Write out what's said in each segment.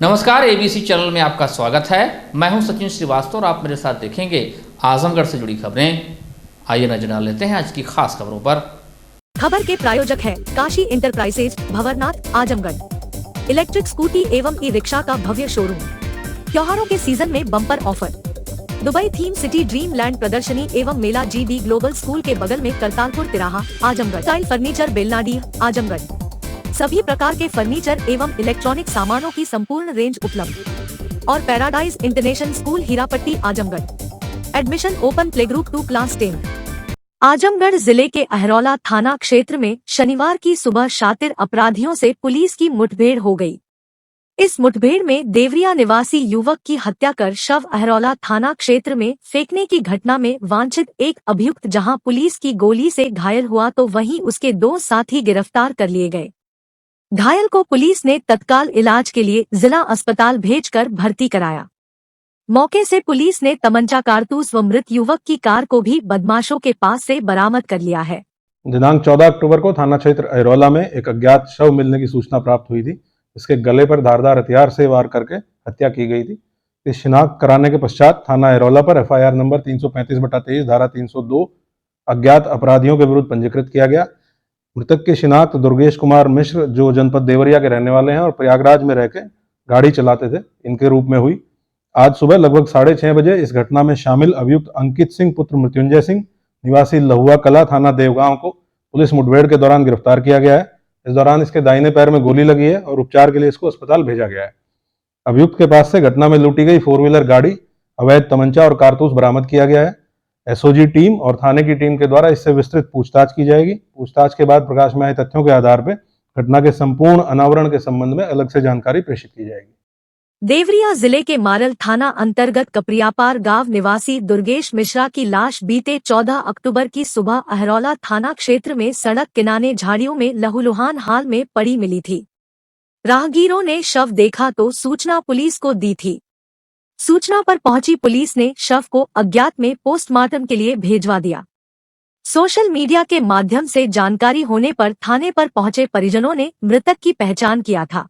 नमस्कार, ABC channel में आपका स्वागत है। मैं हूं सचिन श्रीवास्तव और आप मेरे साथ देखेंगे आजमगढ़ से जुड़ी खबरें। आइए नजर डाल लेते हैं आज की खास खबरों पर। खबर के प्रायोजक है Kashi enterprises, Bhanwarnath, Azamgarh. Electric scooty एवं ई रिक्शा का भव्य शोरूम। त्योहारों के सीजन में bumper offer. Dubai theme city dream land प्रदर्शनी एवं मेला GB ग्लोबल स्कूल के बगल में करतारपुर तिराहा, आजमगढ़। Tile furniture, Belnadih, Azamgarh. सभी प्रकार के फर्नीचर एवं इलेक्ट्रॉनिक सामानों की संपूर्ण रेंज उपलब्ध। और paradise international school, Hirapatti, Azamgarh. Admission open, play group 2 class 10। Azamgarh जिले के अहरौला थाना क्षेत्र में शनिवार की सुबह शातिर अपराधियों से पुलिस की मुठभेड़ हो गई। इस मुठभेड़ में देवरिया निवासी युवक की हत्या कर शव अहरौला थाना क्षेत्र में फेंकने की घटना में वांछित एक अभियुक्त जहां पुलिस की गोली से घायल हुआ तो वहीं उसके 2 साथी गिरफ्तार कर लिए गए। घायल को पुलिस ने तत्काल इलाज के लिए जिला अस्पताल भेजकर भर्ती कराया। मौके से पुलिस ने तमंचा, कारतूस व मृत युवक की कार को भी बदमाशों के पास से बरामद कर लिया है। दिनांक 14 अक्टूबर को थाना क्षेत्र अहरौला में एक अज्ञात शव मिलने की सूचना प्राप्त हुई थी। इसके गले पर धारदार हथियार से वार करके हत्या की गई थी। इस शिनाख्त कराने के पश्चात थाना अहरौला पर FIR नंबर 335/23 धारा 302 अज्ञात अपराधियों के विरुद्ध पंजीकृत किया गया। मृतक की शिनाख्त दुर्गेश कुमार मिश्र, जो जनपद देवरिया के रहने वाले हैं और प्रयागराज में रहकर गाड़ी चलाते थे, इनके रूप में हुई। आज सुबह लगभग 6:30 बजे इस घटना में शामिल अभियुक्त अंकित सिंह पुत्र मृत्युंजय सिंह निवासी लहुआ कला, थाना देवगांव को पुलिस मुठभेड़ के दौरान गिरफ्तार किया गया है। इस दौरान इसके दाहिने पैर में गोली लगी है और उपचार के लिए इसको अस्पताल भेजा गया है। अभियुक्त के पास से घटना में लूटी गई 4 व्हीलर गाड़ी, अवैध तमंचा और कारतूस बरामद किया गया है। SOG टीम और थाने की टीम के द्वारा इससे विस्तृत पूछताछ की जाएगी। पूछताछ के बाद प्रकाश में आए तथ्यों के आधार पर घटना के संपूर्ण अनावरण के संबंध में अलग से जानकारी प्रेषित की जाएगी। देवरिया जिले के मारल थाना अंतर्गत कपरियापार गांव निवासी दुर्गेश मिश्रा की लाश बीते 14 अक्टूबर की सुबह अहरौला थाना क्षेत्र में सड़क किनारे झाड़ियों में लहूलुहान हाल में पड़ी मिली थी। राहगीरों ने शव देखा तो सूचना पुलिस को दी थी। सूचना पर पहुंची पुलिस ने शव को अज्ञात में पोस्टमार्टम के लिए भेजवा दिया। सोशल मीडिया के माध्यम से जानकारी होने पर थाने पर पहुंचे परिजनों ने मृतक की पहचान किया था।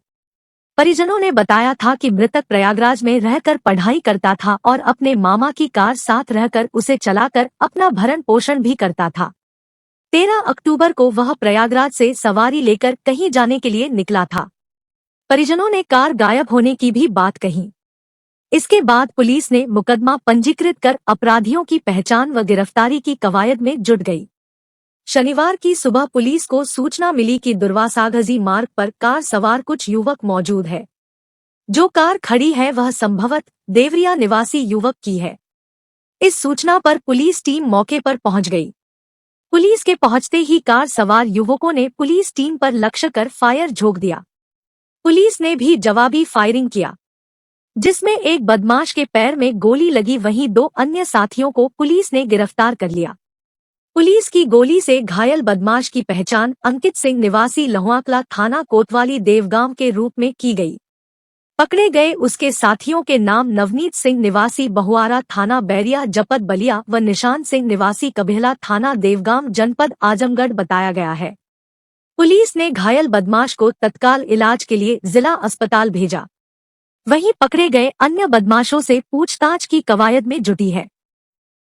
परिजनों ने बताया था कि मृतक प्रयागराज में रहकर पढ़ाई करता था और अपने मामा की कार साथ रहकर उसे चलाकर अपना भरण पोषण भी करता था। 13 अक्टूबर को वह प्रयागराज से सवारी लेकर कहीं जाने के लिए निकला था। परिजनों ने कार गायब होने की भी बात कही। इसके बाद पुलिस ने मुकदमा पंजीकृत कर अपराधियों की पहचान व गिरफ्तारी की कवायद में जुट गई। शनिवार की सुबह पुलिस को सूचना मिली कि दुर्वासागजी मार्ग पर कार सवार कुछ युवक मौजूद है। जो कार खड़ी है वह संभवत देवरिया निवासी युवक की है। इस सूचना पर पुलिस टीम मौके पर पहुंच गई। पुलिस के पहुंचते ही कार सवार युवकों ने पुलिस टीम पर लक्ष्य कर फायर झोंक दिया। पुलिस ने भी जवाबी फायरिंग किया, जिसमें एक बदमाश के पैर में गोली लगी। वहीं 2 अन्य साथियों को पुलिस ने गिरफ्तार कर लिया। पुलिस की गोली से घायल बदमाश की पहचान अंकित सिंह निवासी लहुआकला, थाना कोतवाली, देवगांव के रूप में की गई। पकड़े गए उसके साथियों के नाम नवनीत सिंह निवासी बहुआरा, थाना बैरिया जनपद बलिया व निशान सिंह निवासी कबेहला, थाना देवगांव, जनपद आजमगढ़ बताया गया है। पुलिस ने घायल बदमाश को तत्काल इलाज के लिए जिला अस्पताल भेजा। वहीं पकड़े गए अन्य बदमाशों से पूछताछ की कवायद में जुटी है।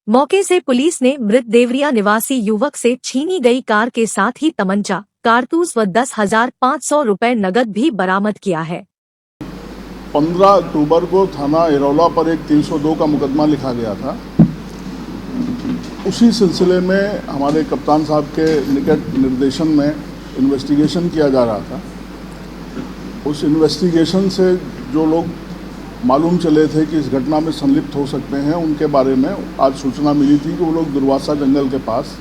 मौके से पुलिस ने मृत देवरिया निवासी युवक से छीनी गई कार के साथ ही तमंचा, कारतूस व 10,500 रुपए नगद भी बरामद किया है। 15 अक्टूबर को थाना अहरौला पर एक 302 का मुकदमा लिखा गया था। उसी सिलसिले में हमारे कप्तान साहब के निकट निर्देशन में इन्वेस्टिगेशन किया जा रहा था। उस इन्वेस्टिगेशन से जो लोग मालूम चले थे कि इस घटना में संलिप्त हो सकते हैं, उनके बारे में आज सूचना मिली थी कि वो लोग दुर्वासा जंगल के पास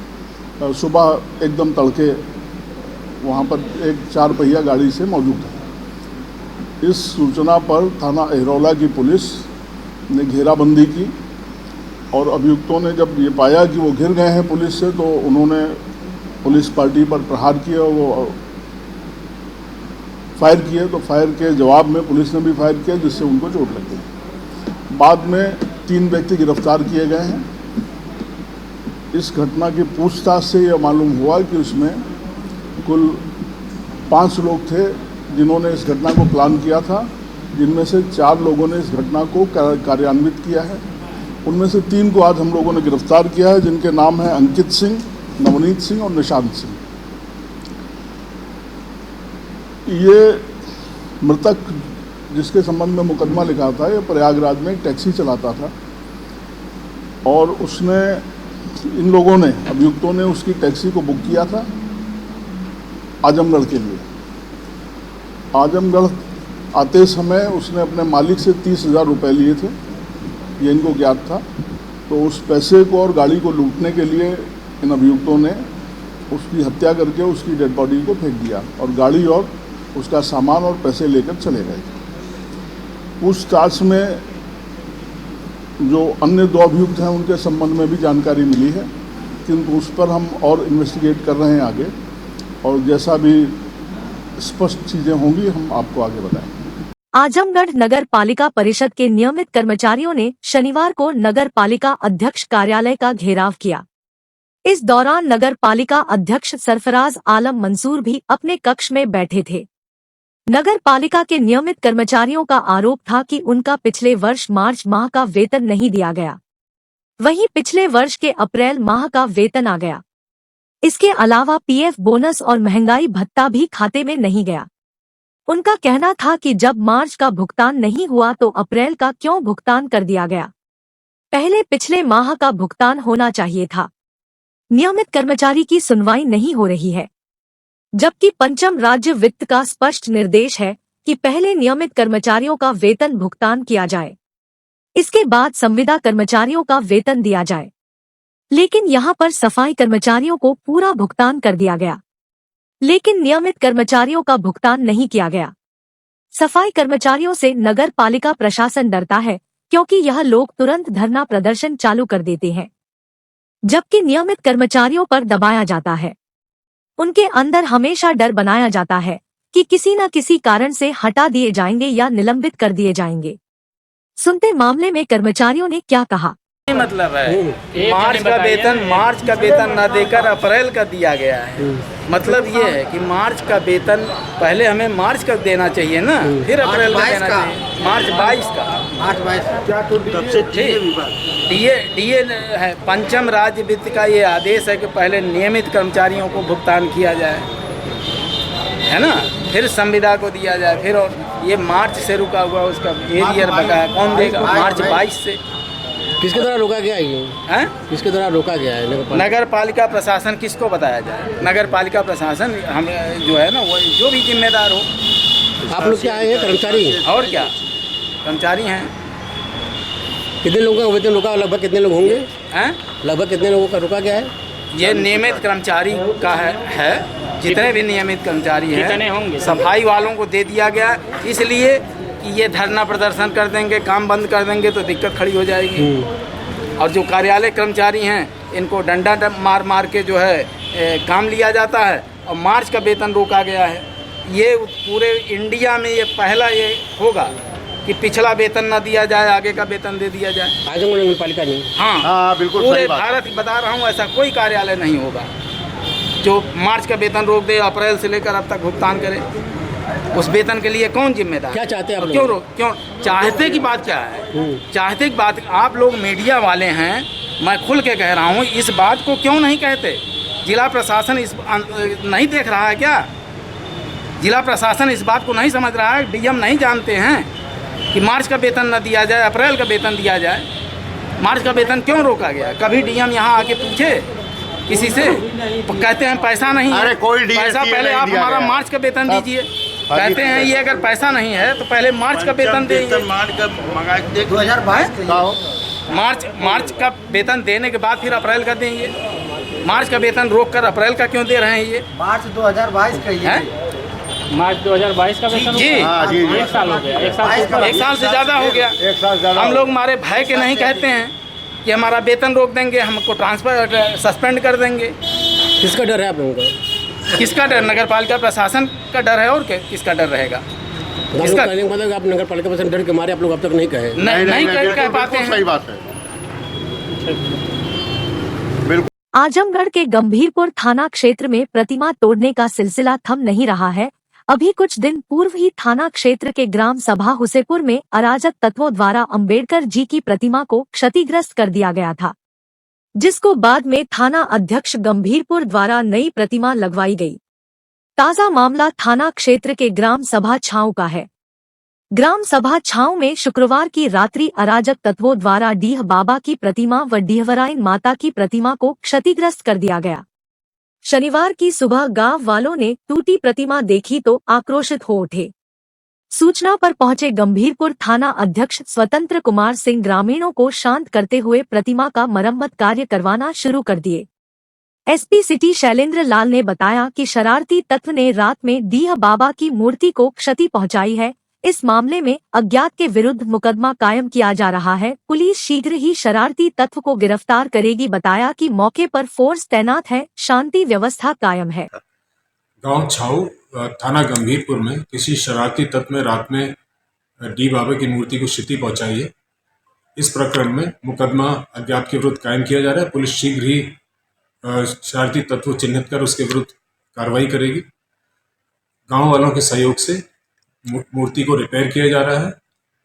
सुबह एकदम तड़के वहाँ पर एक 4 पहिया गाड़ी से मौजूद है। इस सूचना पर थाना अहरौला की पुलिस ने घेराबंदी की और अभियुक्तों ने जब ये पाया कि वो घिर गए हैं पुलिस से, तो उन्होंने पुलिस पार्टी पर प्रहार किया। वो फायर किए तो फायर के जवाब में पुलिस ने भी फायर किया, जिससे उनको चोट लग गई। बाद में 3 व्यक्ति गिरफ्तार किए गए हैं। इस घटना की पूछताछ से यह मालूम हुआ कि उसमें कुल 5 लोग थे जिन्होंने इस घटना को प्लान किया था जिनमें से 4 लोगों ने इस घटना को कार्यान्वित किया है। उनमें से 3 को आज हम लोगों ने गिरफ्तार किया है, जिनके नाम हैं अंकित सिंह, नवनीत सिंह और निशांत सिंह। ये मृतक जिसके संबंध में मुकदमा लिखा था, ये प्रयागराज में एक टैक्सी चलाता था और उसने, इन लोगों ने, अभियुक्तों ने उसकी टैक्सी को बुक किया था आजमगढ़ के लिए। आजमगढ़ आते समय उसने अपने मालिक से 30,000 रुपये लिए थे, ये इनको ज्ञात था। तो उस पैसे को और गाड़ी को लूटने के लिए इन अभियुक्तों ने उसकी हत्या करके उसकी डेड बॉडी को फेंक दिया और गाड़ी और उसका सामान और पैसे लेकर चले गए। पूछताछ में जो अन्य 2 अभियुक्त हैं उनके संबंध में भी जानकारी मिली है, किंतु उस पर हम और इन्वेस्टिगेट कर रहे हैं आगे, और जैसा भी स्पष्ट चीज़ें होंगी हम आपको आगे बताएंगे। आजमगढ़ नगर पालिका परिषद के नियमित कर्मचारियों ने शनिवार को नगर पालिका अध्यक्ष कार्यालय का घेराव किया। इस दौरान नगर पालिका अध्यक्ष सरफराज आलम मंसूर भी अपने कक्ष में बैठे थे। नगर पालिका के नियमित कर्मचारियों का आरोप था कि उनका पिछले वर्ष मार्च माह का वेतन नहीं दिया गया, वहीं पिछले वर्ष के अप्रैल माह का वेतन आ गया। इसके अलावा पीएफ बोनस और महंगाई भत्ता भी खाते में नहीं गया। उनका कहना था कि जब मार्च का भुगतान नहीं हुआ तो अप्रैल का क्यों भुगतान कर दिया गया, पहले पिछले माह का भुगतान होना चाहिए था। नियमित कर्मचारी की सुनवाई नहीं हो रही है, जबकि पंचम राज्य वित्त का स्पष्ट निर्देश है कि पहले नियमित कर्मचारियों का वेतन भुगतान किया जाए, इसके बाद संविदा कर्मचारियों का वेतन दिया जाए। लेकिन यहाँ पर सफाई कर्मचारियों को पूरा भुगतान कर दिया गया, लेकिन नियमित कर्मचारियों का भुगतान नहीं किया गया। सफाई कर्मचारियों से नगर पालिका प्रशासन डरता है क्योंकि यह लोग तुरंत धरना प्रदर्शन चालू कर देते हैं, जबकि नियमित कर्मचारियों पर दबाया जाता है। उनके अंदर हमेशा डर बनाया जाता है कि किसी न किसी कारण से हटा दिए जाएंगे या निलंबित कर दिए जाएंगे। सुनते मामले में कर्मचारियों ने क्या कहा। मतलब है मार्च का वेतन न देकर अप्रैल का दिया गया है। मतलब ये है कि मार्च का वेतन पहले हमें मार्च का देना चाहिए ना, फिर अप्रैल का देना चाहिए। मार्च 22 का डीए है। पंचम राज्य वित्त का ये आदेश है कि पहले नियमित कर्मचारियों को भुगतान किया जाए, है ना, फिर संविदा को दिया जाए, फिर और ये मार्च से रुका हुआ उसका एरियर बकाया कौन देगा? मार्च 22 से। किसके द्वारा रोका गया ये है? किसके द्वारा रोका गया है? नगर पालिका प्रशासन किसको बताया जाए? नगर पालिका प्रशासन हम जो है ना, वो जो भी जिम्मेदार हो। आप लोग क्या आए हैं? कर्मचारी? और क्या, कर्मचारी हैं। कितने लोगों का वेतन रोका? लगभग कितने लोग होंगे? हैं? लगभग कितने लोगों का रोका गया है? ये नियमित कर्मचारी का है। जितने भी नियमित कर्मचारी हैं सफाई वालों को दे दिया गया, इसलिए कि ये धरना प्रदर्शन कर देंगे, काम बंद कर देंगे तो दिक्कत खड़ी हो जाएगी। और जो कार्यालय कर्मचारी हैं इनको डंडा मार मार के जो है काम लिया जाता है और मार्च का वेतन रोका गया है। ये पूरे इंडिया में ये पहला ये होगा कि पिछला वेतन न दिया जाए, आगे का वेतन दे दिया जाए। आजमगढ़ नगर पालिका नहीं? हाँ बिल्कुल, पूरे भारत बता रहा हूँ, ऐसा कोई कार्यालय नहीं होगा जो मार्च का वेतन रोक दे, अप्रैल से लेकर अब तक भुगतान करे। उस वेतन के लिए कौन जिम्मेदार? क्या चाहते हैं आप? क्यों चाहते की बात क्या है? चाहते की बात, आप लोग मीडिया वाले हैं, मैं खुल के कह रहा हूँ, इस बात को क्यों नहीं कहते? जिला प्रशासन इस नहीं देख रहा है क्या? जिला प्रशासन इस बात को नहीं समझ रहा है? डीएम नहीं जानते हैं कि मार्च का वेतन न दिया जाए, अप्रैल का वेतन दिया जाए? मार्च का वेतन क्यों रोका गया? कभी डीएम यहाँ आके पूछे किसी से? कहते हैं पैसा नहीं है। पैसा पहले आप हमारा मार्च का वेतन दीजिए। कहते हैं ये अगर पैसा नहीं है तो पहले मार्च का वेतन देंगे। 2022 मार्च का वेतन देने के बाद फिर अप्रैल का देंगे। मार्च का वेतन रोक कर अप्रैल का क्यों दे रहे हैं? ये मार्च 2022 का है। मार्च 2022 का वेतन जी, एक साल हो गया। एक साल से ज़्यादा हो गया। हम लोग हमारे भय के नहीं कहते हैं कि हमारा वेतन रोक देंगे, हमको ट्रांसफर सस्पेंड कर देंगे। किसका डर है आप लोगों का? किसका डर? नगर पालिका प्रशासन का डर है, और किसका डर रहेगा? इसका मतलब आप नगर पालिका प्रशासन डर के मारे आप लोग अब तक नहीं कहे? नहीं कह पाते हैं। सही बात है। आजमगढ़ के गंभीरपुर थाना क्षेत्र में प्रतिमा तोड़ने का सिलसिला थम नहीं रहा है। अभी कुछ दिन पूर्व ही थाना क्षेत्र के ग्राम सभा हुसेपुर में अराजक तत्वों द्वारा अंबेडकर जी की प्रतिमा को क्षतिग्रस्त कर दिया गया था, जिसको बाद में थाना अध्यक्ष गंभीरपुर द्वारा नई प्रतिमा लगवाई गई। ताजा मामला थाना क्षेत्र के ग्राम सभा छांव का है। ग्राम सभा छांव में शुक्रवार की रात्रि अराजक तत्वों द्वारा डीह बाबा की प्रतिमा व डीहवराइन माता की प्रतिमा को क्षतिग्रस्त कर दिया गया। शनिवार की सुबह गांव वालों ने टूटी प्रतिमा देखी तो आक्रोशित हो उठे। सूचना पर पहुंचे गंभीरपुर थाना अध्यक्ष स्वतंत्र कुमार सिंह ग्रामीणों को शांत करते हुए प्रतिमा का मरम्मत कार्य करवाना शुरू कर दिए। एसपी सिटी शैलेंद्र लाल ने बताया कि शरारती तत्व ने रात में डीह बाबा की मूर्ति को क्षति पहुंचाई है। इस मामले में अज्ञात के विरुद्ध मुकदमा कायम किया जा रहा है। पुलिस शीघ्र ही शरारती तत्व को गिरफ्तार करेगी। बताया कि मौके पर फोर्स तैनात है, शांति व्यवस्था कायम है। गांव छाऊ थाना गंभीरपुर में किसी शरारती तत्व ने रात में डी बाबा की मूर्ति को क्षति पहुंचाई है। इस प्रकरण में मुकदमा अज्ञात के विरुद्ध कायम किया जा रहा है। पुलिस शीघ्र ही शरारती तत्व चिन्हित कर उसके विरुद्ध कार्रवाई करेगी। गांव वालों के सहयोग से मूर्ति को रिपेयर किया जा रहा है।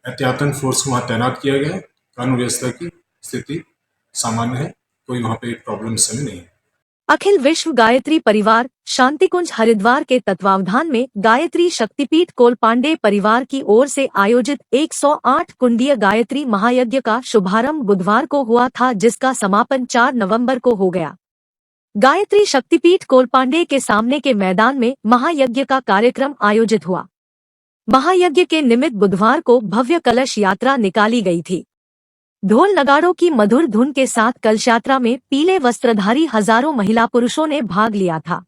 एहतियातन फोर्स को वहां तैनात किया गया है। कानून व्यवस्था की स्थिति सामान्य है, कोई वहां पे एक प्रॉब्लम इस समय नहीं है। अखिल विश्व गायत्री परिवार शांतिकुंज हरिद्वार के तत्वावधान में गायत्री शक्तिपीठ कोलपांडे परिवार की ओर से आयोजित 108 कुंडीय गायत्री महायज्ञ का शुभारंभ बुधवार को हुआ था, जिसका समापन 4 नवंबर को हो गया। गायत्री शक्तिपीठ कोलपांडे के सामने के मैदान में महायज्ञ का कार्यक्रम आयोजित हुआ। महायज्ञ के निमित्त बुधवार को भव्य कलश यात्रा निकाली गई थी। ढोल नगाड़ों की मधुर धुन के साथ कलश यात्रा में पीले वस्त्रधारी हजारों महिला पुरुषों ने भाग लिया था।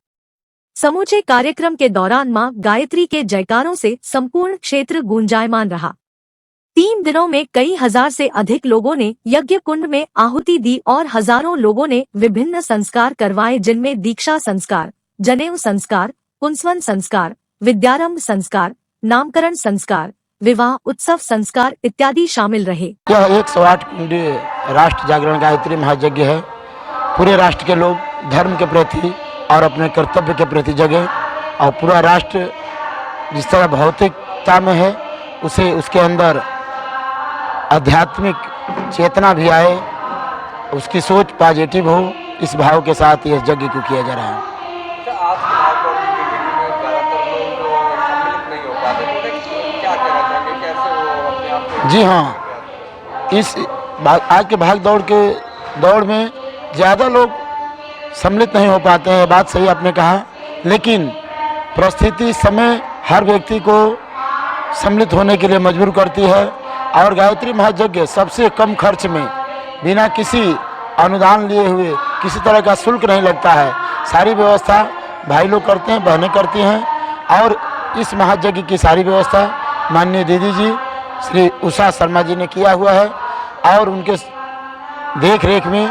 समूचे कार्यक्रम के दौरान मां गायत्री के जयकारों से संपूर्ण क्षेत्र गूंजायमान रहा। 3 दिनों में कई हजार से अधिक लोगों ने यज्ञ कुंड में आहुति दी और हजारों लोगों ने विभिन्न संस्कार करवाए, जिनमें दीक्षा संस्कार, जनेऊ संस्कार, पुंसवन संस्कार, विद्यारंभ संस्कार, नामकरण संस्कार, विवाह उत्सव संस्कार इत्यादि शामिल रहे। यह 108 कुंडीय राष्ट्र जागरण गायत्री महायज्ञ है। पूरे राष्ट्र के लोग धर्म के प्रति और अपने कर्तव्य के प्रति जगे और पूरा राष्ट्र जिस तरह भौतिकता में है उसे उसके अंदर आध्यात्मिक चेतना भी आए, उसकी सोच पॉजिटिव हो, इस भाव के साथ यह यज्ञ को किया जा रहा है। जी हाँ, इस आज के भाग दौड़ के दौड़ में ज़्यादा लोग सम्मिलित नहीं हो पाते हैं, बात सही आपने कहा, लेकिन परिस्थिति समय हर व्यक्ति को सम्मिलित होने के लिए मजबूर करती है। और गायत्री महायज्ञ सबसे कम खर्च में बिना किसी अनुदान लिए हुए किसी तरह का शुल्क नहीं लगता है। सारी व्यवस्था भाई लोग करते हैं, बहनें करती हैं और इस महायज्ञ की सारी व्यवस्था माननीय दीदी जी श्री उषा शर्मा जी ने किया हुआ है और उनके देख रेख में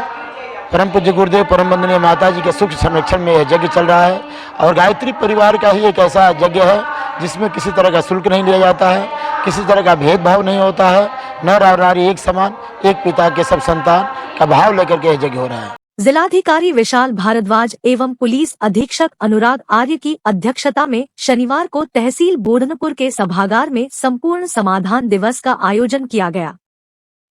परम पूज्य गुरुदेव परम वंदनीय माता जी के सुख संरक्षण में यह यज्ञ चल रहा है। और गायत्री परिवार का ही एक ऐसा यज्ञ है जिसमें किसी तरह का शुल्क नहीं लिया जाता है, किसी तरह का भेदभाव नहीं होता है, नर और नारी एक समान, एक पिता के सब संतान का भाव लेकर के यह यज्ञ हो रहा है। जिलाधिकारी विशाल भारद्वाज एवं पुलिस अधीक्षक अनुराग आर्य की अध्यक्षता में शनिवार को तहसील बोधनपुर के सभागार में संपूर्ण समाधान दिवस का आयोजन किया गया।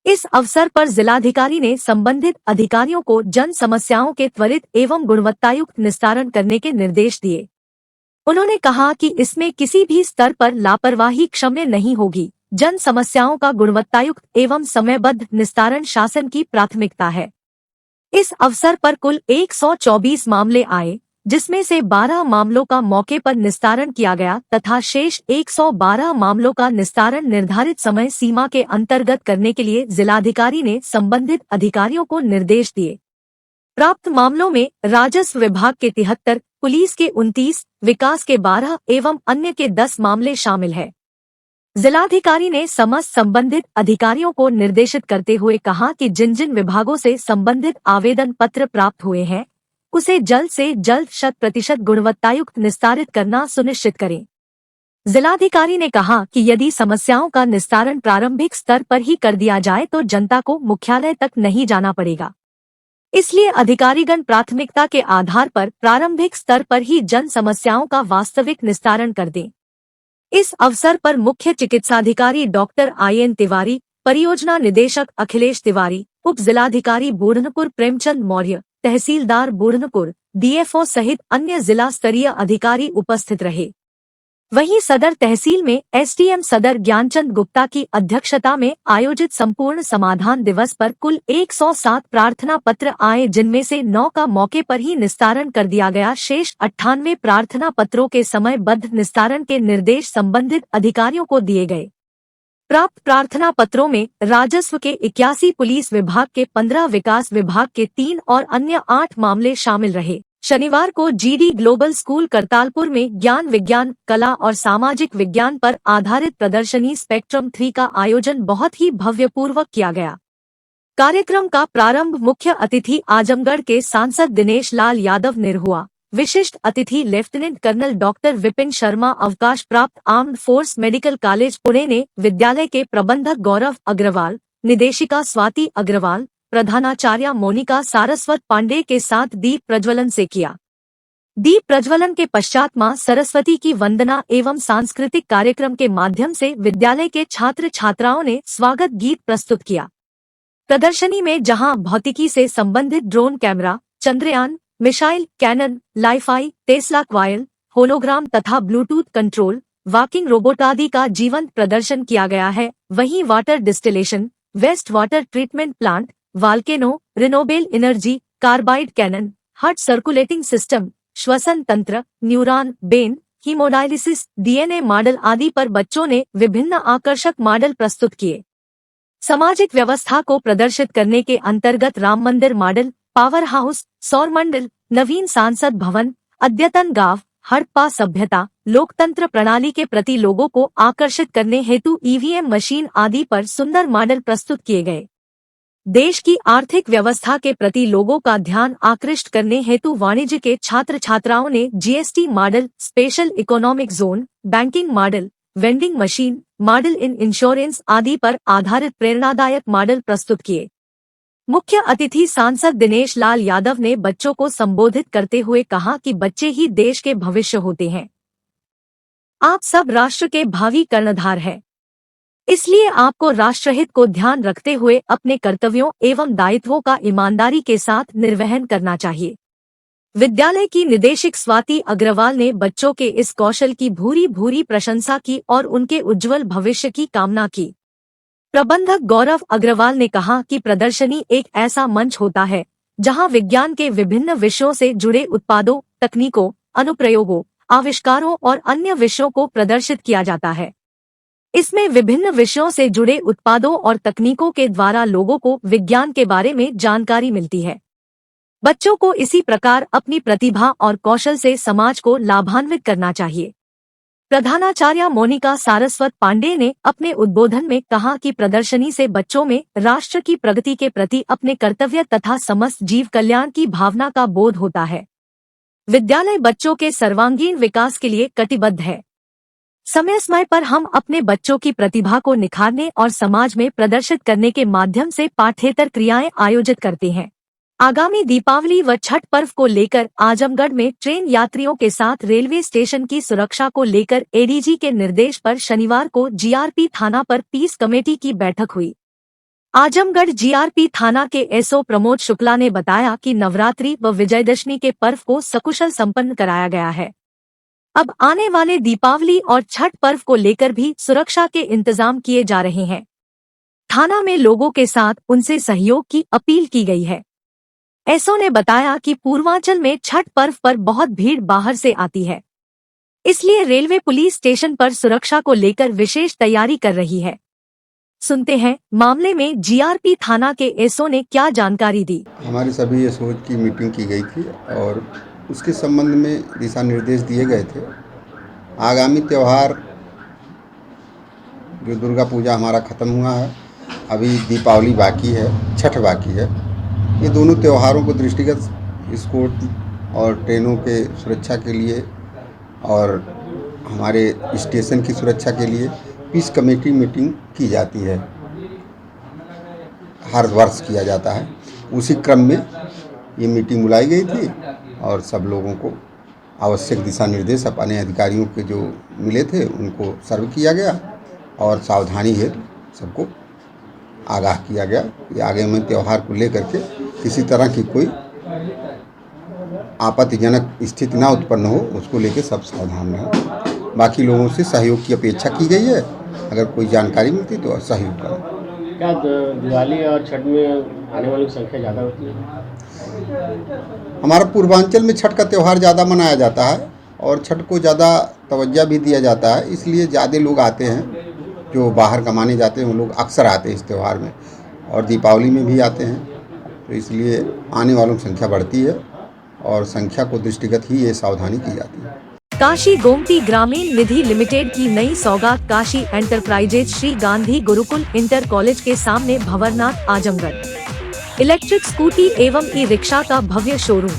इस अवसर पर जिलाधिकारी ने संबंधित अधिकारियों को जन समस्याओं के त्वरित एवं गुणवत्तायुक्त निस्तारण करने के निर्देश दिए। उन्होंने कहा कि इसमें किसी भी स्तर पर लापरवाही क्षम्य नहीं होगी। जन समस्याओं का गुणवत्तायुक्त एवं समयबद्ध निस्तारण शासन की प्राथमिकता है। इस अवसर पर कुल 124 मामले आए, जिसमें से 12 मामलों का मौके पर निस्तारण किया गया तथा शेष 112 मामलों का निस्तारण निर्धारित समय सीमा के अंतर्गत करने के लिए जिलाधिकारी ने संबंधित अधिकारियों को निर्देश दिए। प्राप्त मामलों में राजस्व विभाग के 73, पुलिस के 29, विकास के 12 एवं अन्य के 10 मामले शामिल है। जिलाधिकारी ने समस्त संबंधित अधिकारियों को निर्देशित करते हुए कहा कि जिन जिन विभागों से संबंधित आवेदन पत्र प्राप्त हुए हैं उसे जल्द से जल्द 100% गुणवत्तायुक्त निस्तारित करना सुनिश्चित करें। जिलाधिकारी ने कहा कि यदि समस्याओं का निस्तारण प्रारंभिक स्तर पर ही कर दिया जाए तो जनता को मुख्यालय तक नहीं जाना पड़ेगा। इसलिए अधिकारीगण प्राथमिकता के आधार पर प्रारंभिक स्तर पर ही जन समस्याओं का वास्तविक निस्तारण कर दें। इस अवसर पर मुख्य चिकित्साधिकारी डॉक्टर IN तिवारी, परियोजना निदेशक अखिलेश तिवारी, उप जिलाधिकारी बुरहानपुर प्रेमचंद मौर्य, तहसीलदार बुरहानपुर, DFO सहित अन्य जिला स्तरीय अधिकारी उपस्थित रहे। वहीं सदर तहसील में SDM सदर ज्ञानचंद गुप्ता की अध्यक्षता में आयोजित संपूर्ण समाधान दिवस पर कुल 107 प्रार्थना पत्र आए, जिनमें से 9 का मौके पर ही निस्तारण कर दिया गया। शेष 98 प्रार्थना पत्रों के समयबद्ध निस्तारण के निर्देश संबंधित अधिकारियों को दिए गए। प्राप्त प्रार्थना पत्रों में राजस्व के 81, पुलिस विभाग के 15, विकास विभाग के 3 और अन्य 8 मामले शामिल रहे। शनिवार को GD ग्लोबल स्कूल करतालपुर में ज्ञान विज्ञान, कला और सामाजिक विज्ञान पर आधारित प्रदर्शनी स्पेक्ट्रम 3 का आयोजन बहुत ही भव्यपूर्वक किया गया। कार्यक्रम का प्रारंभ मुख्य अतिथि आजमगढ़ के सांसद दिनेश लाल यादव ने हुआ। विशिष्ट अतिथि lieutenant colonel doctor Vipin Sharma, अवकाश प्राप्त armed force medical college Pune ने विद्यालय के प्रबंधक गौरव अग्रवाल, निदेशिका स्वाति अग्रवाल, प्रधानाचार्य मोनिका सारस्वत पांडे के साथ दीप प्रज्वलन से किया। दीप प्रज्वलन के पश्चात मां सरस्वती की वंदना एवं सांस्कृतिक कार्यक्रम के माध्यम से विद्यालय के छात्र छात्राओं ने स्वागत गीत प्रस्तुत किया। प्रदर्शनी में जहां भौतिकी से संबंधित drone camera, Chandrayaan, missile, cannon, LiFi, Tesla coil, hologram तथा ब्लूटूथ कंट्रोल, वॉकिंग रोबोट आदि का जीवंत प्रदर्शन किया गया है, वहीं water distillation, waste water treatment plant, volcano, renewable energy, carbide cannon, heart circulating system, श्वसन तंत्र, न्यूरॉन, बेन, हीमोडायलिसिस, DNA मॉडल आदि पर बच्चों ने विभिन्न आकर्षक मॉडल प्रस्तुत किए। सामाजिक व्यवस्था को प्रदर्शित करने के अंतर्गत राम मंदिर मॉडल, पावर हाउस, सौर मंडल, नवीन सांसद भवन, अद्यतन गांव, हड़प्पा सभ्यता, लोकतंत्र प्रणाली के प्रति लोगों को आकर्षित करने हेतु EVM मशीन आदि पर सुंदर मॉडल प्रस्तुत किए गए। देश की आर्थिक व्यवस्था के प्रति लोगों का ध्यान आकृष्ट करने हेतु वाणिज्य के छात्र छात्राओं ने GST model, special economic zone, banking model, vending machine, model in insurance आदि पर आधारित प्रेरणादायक मॉडल प्रस्तुत किए। मुख्य अतिथि सांसद दिनेश लाल यादव ने बच्चों को संबोधित करते हुए कहा कि बच्चे ही देश के भविष्य होते हैं। आप सब राष्ट्र के भावी कर्णधार हैं। इसलिए आपको राष्ट्रहित को ध्यान रखते हुए अपने कर्तव्यों एवं दायित्वों का ईमानदारी के साथ निर्वहन करना चाहिए। विद्यालय की निदेशक स्वाति अग्रवाल ने बच्चों के इस कौशल की भूरी भूरी प्रशंसा की और उनके उज्जवल भविष्य की कामना की। प्रबंधक गौरव अग्रवाल ने कहा कि प्रदर्शनी एक ऐसा मंच होता है जहां विज्ञान के विभिन्न विषयों से जुड़े उत्पादों, तकनीकों, अनुप्रयोगों, आविष्कारों और अन्य विषयों को प्रदर्शित किया जाता है। इसमें विभिन्न विषयों से जुड़े उत्पादों और तकनीकों के द्वारा लोगों को विज्ञान के बारे में जानकारी मिलती है। बच्चों को इसी प्रकार अपनी प्रतिभा और कौशल से समाज को लाभान्वित करना चाहिए। प्रधानाचार्य मोनिका सारस्वत पांडे ने अपने उद्बोधन में कहा कि प्रदर्शनी से बच्चों में राष्ट्र की प्रगति के प्रति अपने कर्तव्य तथा समस्त जीव कल्याण की भावना का बोध होता है। विद्यालय बच्चों के सर्वांगीण विकास के लिए कटिबद्ध है। समय समय पर हम अपने बच्चों की प्रतिभा को निखारने और समाज में प्रदर्शित करने के माध्यम से पाठ्येतर क्रियाएं आयोजित करते हैं। आगामी दीपावली व छठ पर्व को लेकर आजमगढ़ में ट्रेन यात्रियों के साथ रेलवे स्टेशन की सुरक्षा को लेकर ADG के निर्देश पर शनिवार को GRP थाना पर पीस कमेटी की बैठक हुई। आजमगढ़ GRP थाना के SO प्रमोद शुक्ला ने बताया कि नवरात्रि व विजयदशमी के पर्व को सकुशल संपन्न कराया गया है। अब आने वाले दीपावली और छठ पर्व को लेकर भी सुरक्षा के इंतजाम किए जा रहे हैं। थाना में लोगों के साथ उनसे सहयोग की अपील की गई है। SO ने बताया कि पूर्वांचल में छठ पर्व पर बहुत भीड़ बाहर से आती है, इसलिए रेलवे पुलिस स्टेशन पर सुरक्षा को लेकर विशेष तैयारी कर रही है। सुनते हैं मामले में GRP थाना के SO ने क्या जानकारी दी। हमारे सभी SO की मीटिंग की गई थी और उसके संबंध में दिशा निर्देश दिए गए थे। आगामी त्यौहार जो दुर्गा पूजा हमारा ख़त्म हुआ है, अभी दीपावली बाकी है, छठ बाकी है। ये दोनों त्योहारों को दृष्टिगत स्कूट और ट्रेनों के सुरक्षा के लिए और हमारे स्टेशन की सुरक्षा के लिए पीस कमेटी मीटिंग की जाती है, हर वर्ष किया जाता है। उसी क्रम में ये मीटिंग बुलाई गई थी और सब लोगों को आवश्यक दिशा निर्देश अपने अधिकारियों के जो मिले थे उनको सर्व किया गया और सावधानी हेतु सबको आगाह किया गया कि आगे में त्यौहार को लेकर के किसी तरह की कोई आपत्तिजनक स्थिति ना उत्पन्न हो, उसको लेकर सब सावधान रहें। बाकी लोगों से सहयोग की अपेक्षा की गई है, अगर कोई जानकारी मिलती तो सहयोग करें। क्या दिवाली और छठ में आने वालों की संख्या ज़्यादा होती है? हमारा पूर्वांचल में छठ का त्यौहार ज़्यादा मनाया जाता है और छठ को ज़्यादा तवज्जो भी दिया जाता है, इसलिए ज़्यादा लोग आते हैं। जो बाहर कमाने जाते हैं वो लोग अक्सर आते हैं इस त्यौहार में, और दीपावली में भी आते हैं, तो इसलिए आने वालों की संख्या बढ़ती है और संख्या को दृष्टिगत ही ये सावधानी की जाती है। काशी गोमती ग्रामीण निधि लिमिटेड की नई सौगात Kashi enterprises Shri Gandhi Gurukul inter college के सामने भंवरनाथ आजमगढ़। इलेक्ट्रिक स्कूटी एवं ई रिक्शा का भव्य शोरूम।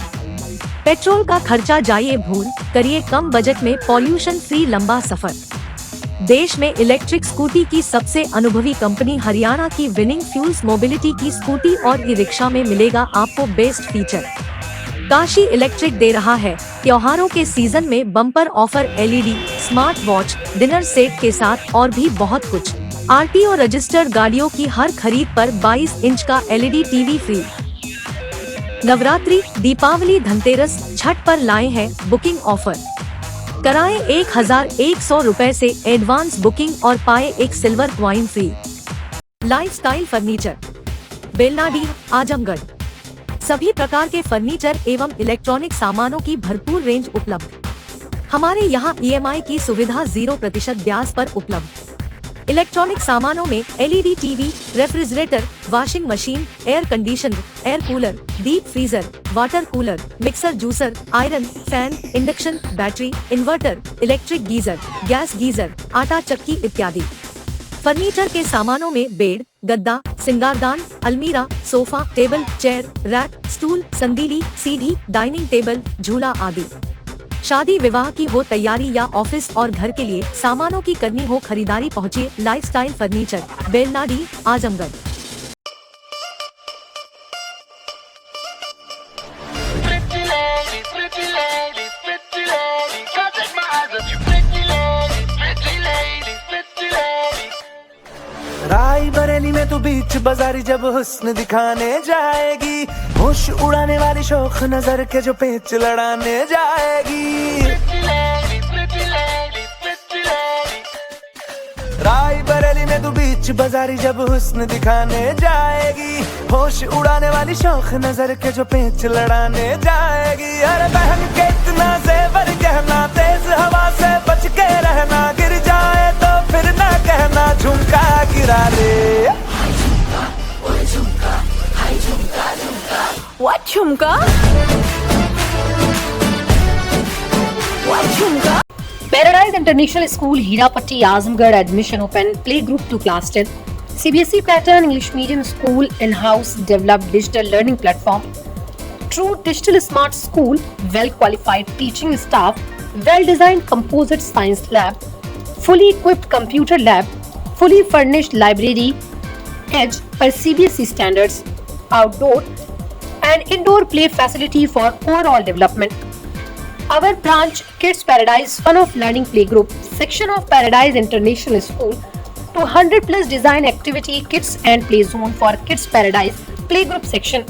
पेट्रोल का खर्चा जाइए भूल, करिए कम बजट में पॉल्यूशन फ्री लंबा सफर। देश में इलेक्ट्रिक स्कूटी की सबसे अनुभवी कंपनी हरियाणा की विनिंग फ्यूल्स मोबिलिटी की स्कूटी और ई रिक्शा में मिलेगा आपको बेस्ट फीचर। काशी इलेक्ट्रिक दे रहा है त्योहारों के सीजन में bumper offer, LED, smart watch, dinner set के साथ और भी बहुत कुछ। आरटीओ रजिस्टर्ड गाड़ियों की हर खरीद पर 22 इंच का LED TV free. Navratri, Deepawali, Dhanteras, Chhath पर लाए हैं बुकिंग ऑफर। कराएं 1100 रुपए से एडवांस बुकिंग और पाए एक silver coin free. Lifestyle furniture, Belnadi, Azamgarh. सभी प्रकार के फर्नीचर एवं इलेक्ट्रॉनिक सामानों की भरपूर रेंज उपलब्ध। हमारे यहाँ ईएमआई की सुविधा 0% ब्याज पर उपलब्ध। इलेक्ट्रॉनिक सामानों में LED TV, refrigerator, washing machine, air conditioner, air cooler, deep freezer, water cooler, mixer, juicer, iron, fan, induction, battery, inverter, electric geyser, gas geyser, आटा चक्की इत्यादि। फर्नीचर के सामानों में बेड, गद्दा, सिंगारदान, अलमीरा, sofa, table, chair, rack, stool, संदीली, सीढ़ी, डाइनिंग टेबल, झूला आदि। शादी विवाह की हो तैयारी या ऑफिस और घर के लिए सामानों की करनी हो खरीदारी, पहुंचिए लाइफस्टाइल फर्नीचर, बेलनाडी, आजमगढ़। राय बरेली में तो बीच बाजारी जब हुस्न दिखाने जाएगी, होश उड़ाने वाली शौक नजर के जो पेच लड़ाने जाएगी। राय बरेली में तो बीच बाजारी जब हुस्न दिखाने जाएगी, होश उड़ाने वाली शौक नजर के जो पेच लड़ाने जाएगी। अरे बहन के इतना जेवर गहना, तेज हवा से बच के रहना, गिर जाए तो फिर ना कहना झुमका गिरा ले। What झुमका? What झुमका? Paradise International School, Hirapatti, Azamgarh. Admission open. Play group to class 10. CBSE pattern English medium school, in-house developed digital learning platform. True digital smart school, well qualified teaching staff, well designed composite science lab, fully equipped computer lab, fully furnished library, edge per CBSE standards, outdoor and indoor play facility for overall development. Our branch Kids Paradise Fun of Learning Playgroup section of Paradise International School, 200+ design activity kits and play zone for Kids Paradise Playgroup section.